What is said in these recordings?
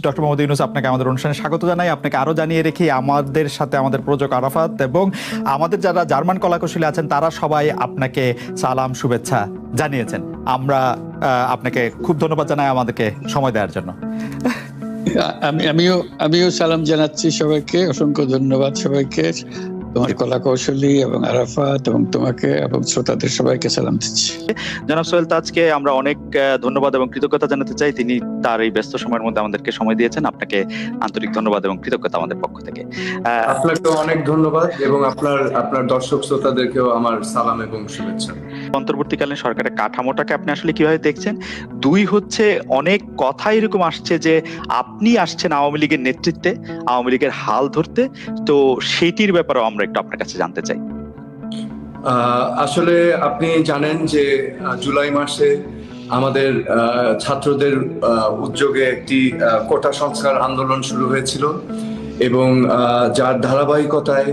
Doctor Mohammad Yunus, আপনাকে আমাদের অনুষ্ঠানে স্বাগত জানাই। আপনাকে আরো জানিয়ে রেখি, আমাদের সাথে আমাদের প্রযোজক আরাফাত এবং আমাদের যারা জার্মান কলাকুশলী আছেন তারা সবাই আপনাকে সালাম শুভেচ্ছা জানিয়েছেন। আমরা আপনাকে খুব ধন্যবাদ জানাই আমাদেরকে সময় দেওয়ার জন্য। আমিও সালাম জানাচ্ছি সবাইকে, অসংখ্য ধন্যবাদ সবাইকে, তোমার কলা কৌশলী এবং আরাফাত এবং তোমাকে এবং শ্রোতাদের সবাইকে সালাম দিচ্ছি। জনাব সোহেল তাজকে আমরা অনেক ধন্যবাদ এবং কৃতজ্ঞতা জানাতে চাই। তিনি তার এই ব্যস্ত সময়ের মধ্যে আমাদেরকে সময় দিয়েছেন। আপনাকে আন্তরিক ধন্যবাদ এবং কৃতজ্ঞতা আমাদের পক্ষ থেকে। আপনাকে অনেক ধন্যবাদ এবং আপনার দর্শক শ্রোতাদেরকেও আমার সালাম এবং শুভেচ্ছা। অন্তর্বর্তীকালীন সরকারের কাঠামোটাকে আপনি আসলে কিভাবে দেখছেন? দুই হচ্ছে, অনেক কথা এরকম আসছে যে আপনি আসছেন আওয়ামী লীগের নেতৃত্বে, আওয়ামী লীগের হাল ধরতে, তো সেটির ব্যাপারেও আমরা একটু আপনার কাছে জানতে চাই। আসলে আপনি জানেন যে জুলাই মাসে আমাদের ছাত্রদের উদ্যোগে একটি কোটা সংস্কার আন্দোলন শুরু হয়েছিল এবং যার ধারাবাহিকতায়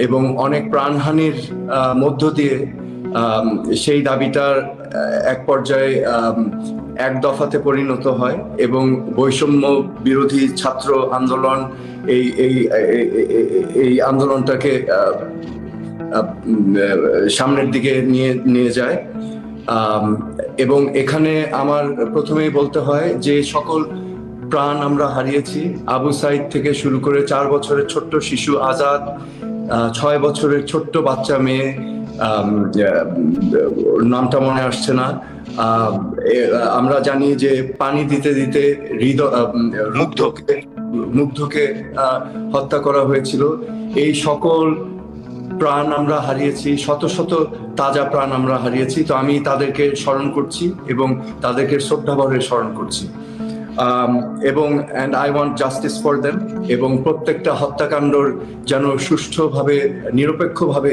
এবং অনেক প্রাণহানির মধ্য দিয়ে সেই দাবিটার এক পর্যায়ে এক দফাতে পরিণত হয় এবং বৈষম্য বিরোধী ছাত্র আন্দোলন এই আন্দোলনটাকে সামনের দিকে নিয়ে যায়। এবং এখানে আমার প্রথমেই বলতে হয় যে সকল প্রাণ আমরা হারিয়েছি, আবু সাইদ থেকে শুরু করে 4 বছরের ছোট্ট শিশু আজাদ, 6 বছরের ছোট্ট বাচ্চা মেয়ে, নামটা মনে আসছে না, আমরা জানি যে পানি দিতে দিতে মুগ্ধকে হত্যা করা হয়েছিল। এই সকল প্রাণ আমরা হারিয়েছি, শত শত তাজা প্রাণ আমরা হারিয়েছি। তো আমি তাদেরকে স্মরণ করছি এবং তাদেরকে শ্রদ্ধাভরে স্মরণ করছি এবং and I want justice for them এবং প্রত্যেকটা হত্যাকাণ্ডর যেন সুষ্ঠুভাবে নিরপেক্ষভাবে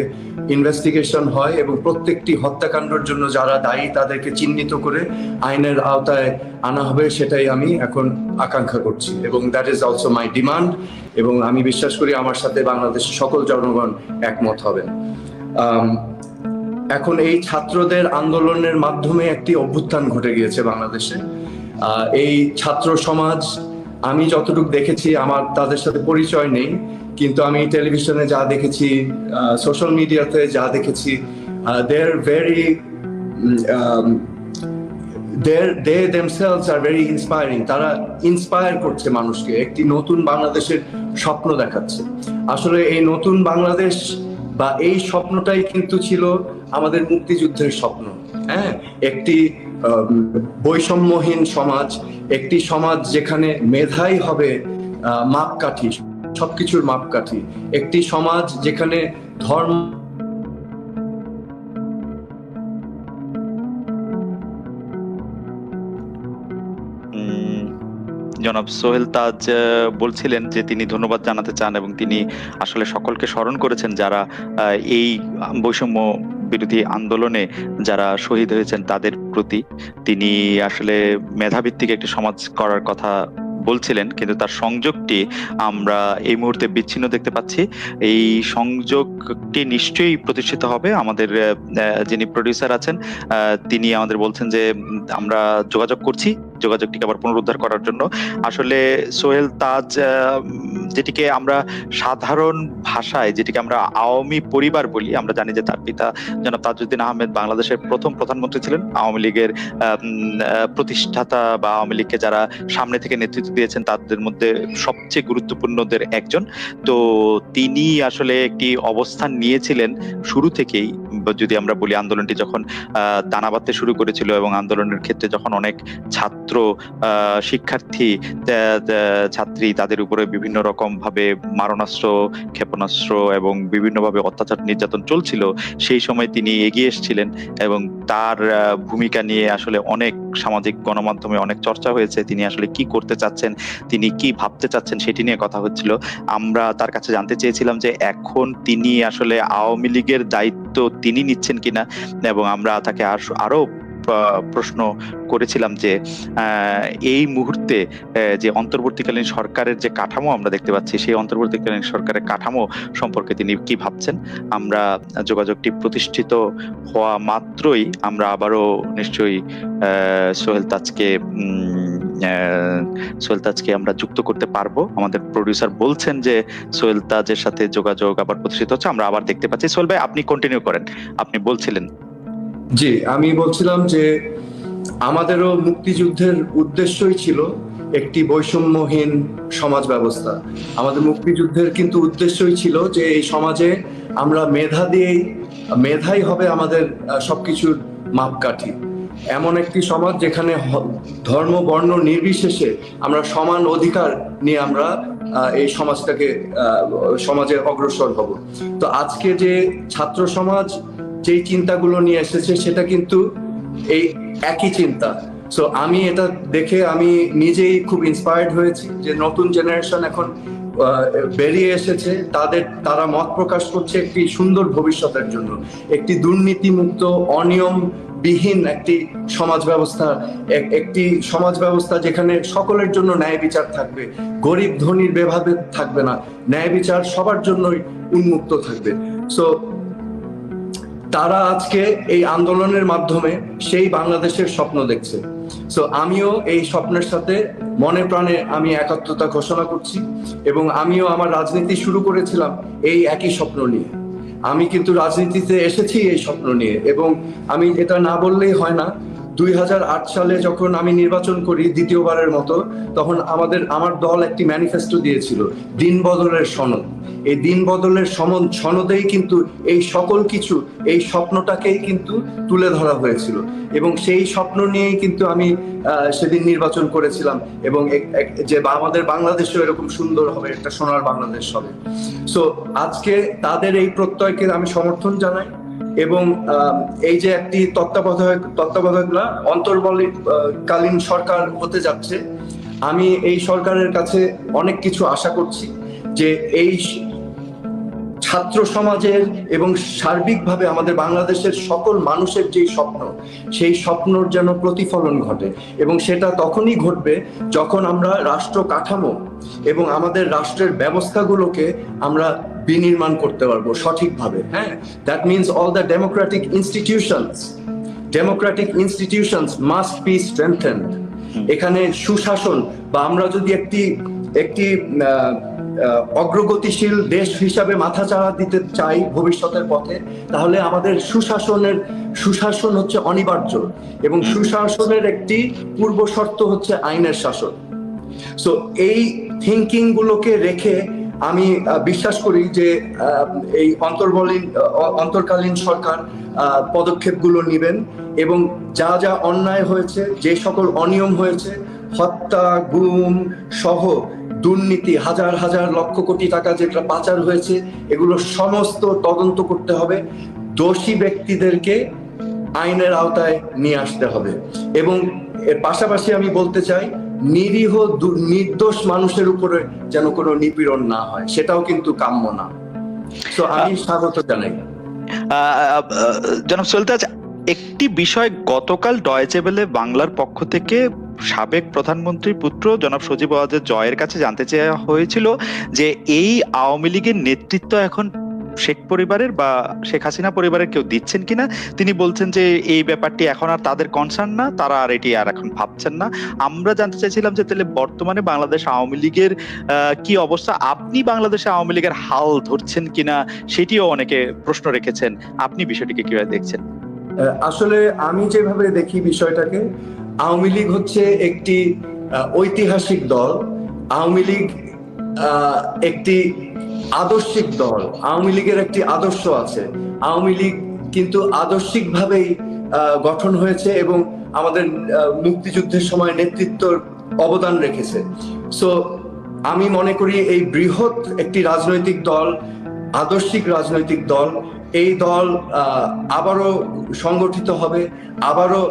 ইনভেস্টিগেশন হয় এবং প্রত্যেকটি হত্যাকাণ্ডের জন্য যারা দায়ী তাদেরকে চিহ্নিত করে আইনের আওতায় আনা হবে, সেটাই আমি এখন আকাঙ্ক্ষা করছি এবং that is also my demand এবং আমি বিশ্বাস করি আমার সাথে বাংলাদেশের সকল জনগণ একমত হবেন। এখন এই ছাত্রদের আন্দোলনের মাধ্যমে একটি অভ্যুত্থান ঘটে গিয়েছে বাংলাদেশে। এই ছাত্র সমাজ, আমি যতটুকু দেখেছি, আমার তাদের সাথে পরিচয় নেই, কিন্তু আমি টেলিভিশনে যা দেখেছি, সোশ্যাল মিডিয়াতে যা দেখেছি, they themselves are very inspiring. তারা ইন্সপায়ার করছে মানুষকে, একটি নতুন বাংলাদেশের স্বপ্ন দেখাচ্ছে। আসলে এই নতুন বাংলাদেশ বা এই স্বপ্নটাই কিন্তু ছিল আমাদের মুক্তিযুদ্ধের স্বপ্ন। হ্যাঁ, একটি বৈষম্যহীন সমাজ, একটি সমাজ যেখানে মেধাই হবে মাপকাঠি, সবকিছুর মাপকাঠি, একটি সমাজ যেখানে ধর্ম। জনাব সোহেল তাজ বলছিলেন যে তিনি ধন্যবাদ জানাতে চান এবং তিনি আসলে সকলকে স্মরণ করেছেন যারা এই বৈষম্য বিরোধী আন্দোলনে যারা শহীদ হয়েছেন তাদের প্রতি। তিনি আসলে মেধাভিত্তিক একটি সমাজ করার কথা বলছিলেন, কিন্তু তার সংযোগটি আমরা এই মুহূর্তে বিচ্ছিন্ন দেখতে পাচ্ছি। এই সংযোগটি নিশ্চয়ই প্রতিষ্ঠিত হবে। আমাদের যিনি প্রডিউসার আছেন তিনি আমাদের বলছেন যে আমরা যোগাযোগ করছি যোগাযোগটিকে আবার পুনরুদ্ধার করার জন্য। আসলে সোহেল তাজ, যেটিকে আমরা সাধারণ ভাষায় যেটিকে আমরা আওয়ামী পরিবার বলি, আমরা জানি যে তার পিতা জনাব তাজউদ্দিন আহমেদ বাংলাদেশের প্রথম প্রধানমন্ত্রী ছিলেন, আওয়ামী লীগের প্রতিষ্ঠাতা বা আওয়ামী লীগকে যারা সামনে থেকে নেতৃত্ব দিয়েছেন তাদের মধ্যে সবচেয়ে গুরুত্বপূর্ণদের একজন। তো তিনি আসলে একটি অবস্থান নিয়েছিলেন শুরু থেকেই, যদি আমরা বলি আন্দোলনটি যখন দানা বাঁধতে শুরু করেছিল এবং আন্দোলনের ক্ষেত্রে যখন অনেক ছাত্র শিক্ষার্থী ছাত্রী তাদের উপরে বিভিন্ন রকম ভাবে মারণাস্ত্র, ক্ষেপণাস্ত্র এবং বিভিন্ন ভাবে অত্যাচার নির্যাতন চলছিল, সেই সময় তিনি এগিয়ে এসেছিলেন এবং তার ভূমিকা নিয়ে আসলে অনেক সামাজিক গণমাধ্যমে অনেক চর্চা হয়েছে। তিনি আসলে কি করতে চাচ্ছেন, তিনি কি ভাবতে চাচ্ছেন সেটি নিয়ে কথা হচ্ছিল। আমরা তার কাছে জানতে চেয়েছিলাম যে এখন তিনি আসলে আওয়ামী লীগের দায়িত্ব তিনি নিচ্ছেন কিনা, এবং আমরা তাকে আরো প্রশ্ন করেছিলাম যে এই মুহূর্তে যে অন্তর্বর্তীকালীন সরকারের যে কাঠামো আমরা দেখতে পাচ্ছি, সেই অন্তর্বর্তীকালীন সরকারের কাঠামো সম্পর্কে তিনি কি ভাবছেন। আমরা যোগাযোগটি প্রতিষ্ঠিত হওয়া মাত্রই আমরা আবারও নিশ্চয়ই সোহেল তাজকে সোহেল তাজকে আমরা যুক্ত করতে পারবো। আমাদের প্রোডিউসার বলছেন যে সোহেল তাজের সাথে যোগাযোগ আবার প্রতিষ্ঠিত হচ্ছে, আমরা আবার দেখতে পাচ্ছি। সোহেল ভাই, আপনি কন্টিনিউ করেন, আপনি বলছিলেন। জি, আমি বলছিলাম যে আমাদেরও মুক্তিযুদ্ধের উদ্দেশ্যই ছিল একটি বৈষম্যহীন সমাজ ব্যবস্থা। আমাদের মুক্তিযুদ্ধের কিন্তু উদ্দেশ্যই ছিল যে এই সমাজে আমরা মেধাই হবে আমাদের সবকিছুর মাপকাঠি। এমন একটি সমাজ যেখানে ধর্ম বর্ণ নির্বিশেষে আমরা সমান অধিকার নিয়ে আমরা এই সমাজে অগ্রসর হব। তো আজকে যে ছাত্র সমাজ যেই চিন্তাগুলো নিয়ে এসেছে সেটা কিন্তু এই একই চিন্তা। সো আমি এটা দেখে আমি নিজেই খুব ইন্সপায়ার্ড হয়েছি যে নতুন জেনারেশন এখন বেরিয়ে এসেছে, তারা মত প্রকাশ করছে একটি সুন্দর ভবিষ্যতের জন্য, একটি দুর্নীতিমুক্ত অনিয়মবিহীন একটি সমাজ ব্যবস্থা যেখানে সকলের জন্য ন্যায় বিচার থাকবে, গরিব ধনীর ভেদাভেদ থাকবে না, ন্যায় বিচার সবার জন্যই উন্মুক্ত থাকবে। সো তারা আজকে এই আন্দোলনের মাধ্যমে সেই বাংলাদেশের স্বপ্ন দেখছে। সো আমিও এই স্বপ্নের সাথে মনে প্রাণে আমি একাত্মতা ঘোষণা করছি, এবং আমিও আমার রাজনীতি শুরু করেছিলাম এই একই স্বপ্ন নিয়ে। আমি কিন্তু রাজনীতিতে এসেছি এই স্বপ্ন নিয়ে, এবং আমি এটা না বললেই হয় না। 2008 সালে যখন আমি নির্বাচন করি দ্বিতীয়বারের মতো, তখন আমার দল একটি ম্যানিফেস্টো দিয়েছিল, দিন বদলের সনদ। এই দিন বদলের সনদেই কিন্তু এই সকল কিছু, এই স্বপ্নটাকেই কিন্তু তুলে ধরা হয়েছিল, এবং সেই স্বপ্ন নিয়েই কিন্তু আমি সেদিন নির্বাচন করেছিলাম, এবং যে আমাদের বাংলাদেশও এরকম সুন্দর হবে, একটা সোনার বাংলাদেশ হবে। সো আজকে তাদের এই প্রত্যয়কে আমি সমর্থন জানাই, এবং এই যে একটি তত্ত্বাবধায়ক না, অন্তর্বর্তীকালীন সরকার হতে যাচ্ছে, আমি এই সরকারের কাছে অনেক কিছু আশা করছি যে এই ছাত্র সমাজের এবং সার্বিকভাবে আমাদের বাংলাদেশের সকল মানুষের যেই স্বপ্ন, সেই স্বপ্নর যেন প্রতিফলন ঘটে, এবং সেটা তখনই ঘটবে যখন আমরা রাষ্ট্র কাঠামো এবং আমাদের রাষ্ট্রের ব্যবস্থাগুলোকে আমরা বিনির্মাণ করতে পারবো সঠিকভাবে। হ্যাঁ, that means all the democratic institutions must be strengthened. এখানে সুশাসন, বা আমরা যদি একটি অগ্রগতিশীল দেশ হিসাবে মাথাচাড়া দিতে চাই ভবিষ্যতের পথে, তাহলে আমাদের সুশাসন হচ্ছে অনিবার্য, এবং সুশাসনের একটি পূর্ব শর্ত হচ্ছে আইনের শাসন। সো এই থিঙ্কিং গুলোকে রেখে আমি বিশ্বাস করি যে এই অন্তর্কালীন সরকার পদক্ষেপগুলো নেবেন, এবং যা যা অন্যায় হয়েছে, যে সকল অনিয়ম হয়েছে, হত্যা, গুম সহ দুর্নীতি, হাজার হাজার লক্ষ কোটি টাকা যেটা পাচার হয়েছে, এগুলো সমস্ত তদন্ত করতে হবে, দোষী ব্যক্তিদেরকে আইনের আওতায় নিয়ে আসতে হবে, এবং এর পাশাপাশি আমি বলতে চাই নিরীহ নির্দোষ মানুষের উপরে যেন কোনো নিপীড়ন না হয়, সেটাও কিন্তু কাম্য না। তো আমি স্বাগত জানাই। জনাব সোহেল তাজ, একটি বিষয় গতকাল ডয়েচে ভেলে বাংলার পক্ষ থেকে সাবেক প্রধানমন্ত্রীর পুত্র জনাব সজীব ওয়াজেদ জয়ের কাছে জানতে চাওয়া হয়েছিল যে এই আওয়ামী লীগের নেতৃত্ব এখন শেখ পরিবারের বা শেখ হাসিনা পরিবারের কেউ দিচ্ছেন কিনা। তিনি বলছেন যে এই ব্যাপারটি এখন আর তাদের কনসার্ন না, তারা আর এটি আর এখন ভাবছেন না। আমরা জানতে চাইছিলাম যে তাহলে বর্তমানে বাংলাদেশ আওয়ামী লীগের কি অবস্থা, আপনি বাংলাদেশে আওয়ামী লীগের হাল ধরছেন কিনা সেটিও অনেকে প্রশ্ন রেখেছেন, আপনি বিষয়টিকে কিভাবে দেখছেন? আসলে আমি যেভাবে দেখি বিষয়টাকে, আওয়ামী লীগ হচ্ছে একটি ঐতিহাসিক দল, আওয়ামী লীগ একটি আদর্শিক দল, আওয়ামী লীগের একটি আদর্শ আছে। আওয়ামী লীগ কিন্তু আদর্শিকভাবেই গঠন হয়েছে এবং আমাদের মুক্তিযুদ্ধের সময় নেতৃত্বর অবদান রেখেছে। সো আমি মনে করি এই বৃহৎ একটি রাজনৈতিক দল, আদর্শিক রাজনৈতিক দল, এই দল আবারও সংগঠিত হবে, আবারও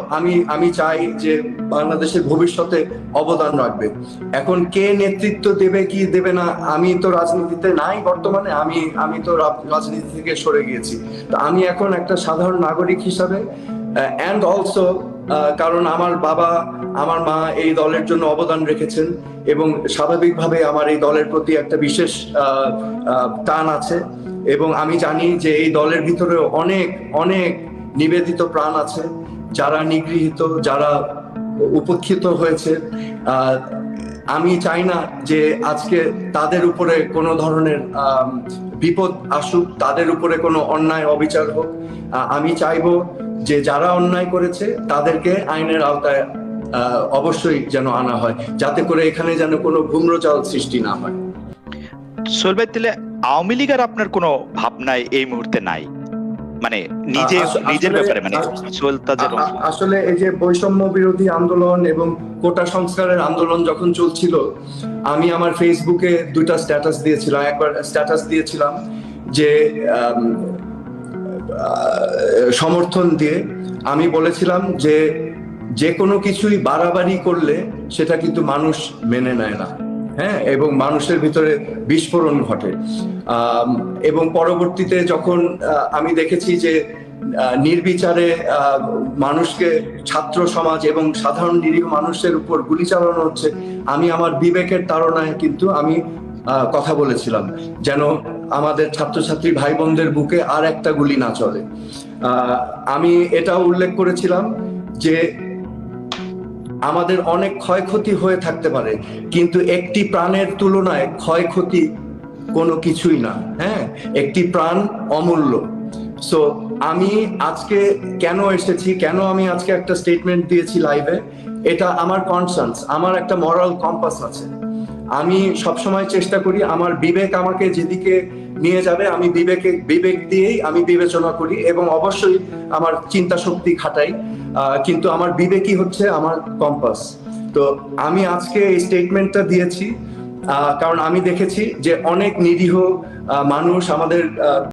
আমি চাই যে বাংলাদেশের ভবিষ্যতে অবদান রাখবে। এখন কে নেতৃত্ব দেবে কি দেবে না, আমি তো রাজনীতিতে নাই বর্তমানে, আমি তো রাজনীতি থেকে সরে গিয়েছি। তো আমি এখন একটা সাধারণ নাগরিক হিসাবে, অ্যান্ড অলসো কারণ আমার বাবা আমার মা এই দলের জন্য অবদান রেখেছেন, এবং স্বাভাবিকভাবে আমার এই দলের প্রতি একটা বিশেষ টান আছে, এবং আমি জানি যে এই দলের ভিতরে অনেক অনেক নিবেদিত প্রাণ আছে, যারা নিগৃহীত, যারা উপেক্ষিত হয়েছে। আমি চাই না যে আজকে তাদের উপরে কোনো ধরনের বিপদ আসুক, তাদের উপরে কোনো অন্যায় অবিচার হোক। আমি চাইবো যে যারা অন্যায় করেছে তাদেরকে আইনের আওতায় অবশ্যই যেন আনা হয়, যাতে করে এখানে যেন কোনো ভূম্রজাল সৃষ্টি না হয়। সোহেল ভাই, তাহলে আওয়ামী লীগের আপনার কোনো ভাবনায় এই মুহূর্তে নাই, মানে নিজের ব্যাপারে, মানে সোহেল তাজের আসলে এই যে বৈষম্য বিরোধী আন্দোলন এবং কোটা সংস্কারের আন্দোলন যখন চলছিল, আমি আমার ফেসবুকে দুইটা স্ট্যাটাস দিয়েছিলাম। একবার স্ট্যাটাস দিয়েছিলাম যে সমর্থন দিয়ে আমি বলেছিলাম যে যে কোনো কিছুই বাড়াবাড়ি করলে সেটা কিন্তু মানুষ মেনে নেয় না, হ্যাঁ, এবং মানুষের ভিতরে বিস্ফোরণ ঘটে। এবং পরবর্তীতে যখন আমি দেখেছি যে নির্বিচারে মানুষকে, ছাত্র সমাজ এবং সাধারণ নিরীহ মানুষের উপর গুলি চালানো হচ্ছে, আমি আমার বিবেকের তাড়নায় কিন্তু আমি কথা বলেছিলাম যেন আমাদের ছাত্রছাত্রী ভাই বোনদের বুকে আর একটা গুলি না চলে। আমি এটাও উল্লেখ করেছিলাম যে আমাদের অনেক ক্ষয়ক্ষতি হয়ে থাকতে পারে, কিন্তু একটি প্রাণের তুলনায় ক্ষয়ক্ষতি কোনো কিছুই না। হ্যাঁ, একটি প্রাণ অমূল্য। সো আমি আজকে কেন এসেছি, কেন আমি আজকে একটা স্টেটমেন্ট দিয়েছি লাইভে, এটা আমার কনসার্নস, আমার একটা মরাল কম্পাস আছে। আমি সবসময় চেষ্টা করি আমার বিবেক আমাকে যেদিকে নিয়ে যাবে আমি বিবেক দিয়েই আমি বিবেচনা করি, এবং অবশ্যই আমার চিন্তা শক্তি খাটাই, কিন্তু আমার বিবেকই হচ্ছে আমার কম্পাস। তো আমি আজকে এই স্টেটমেন্টটা দিয়েছি কারণ আমি দেখেছি যে অনেক নিরীহ মানুষ আমাদের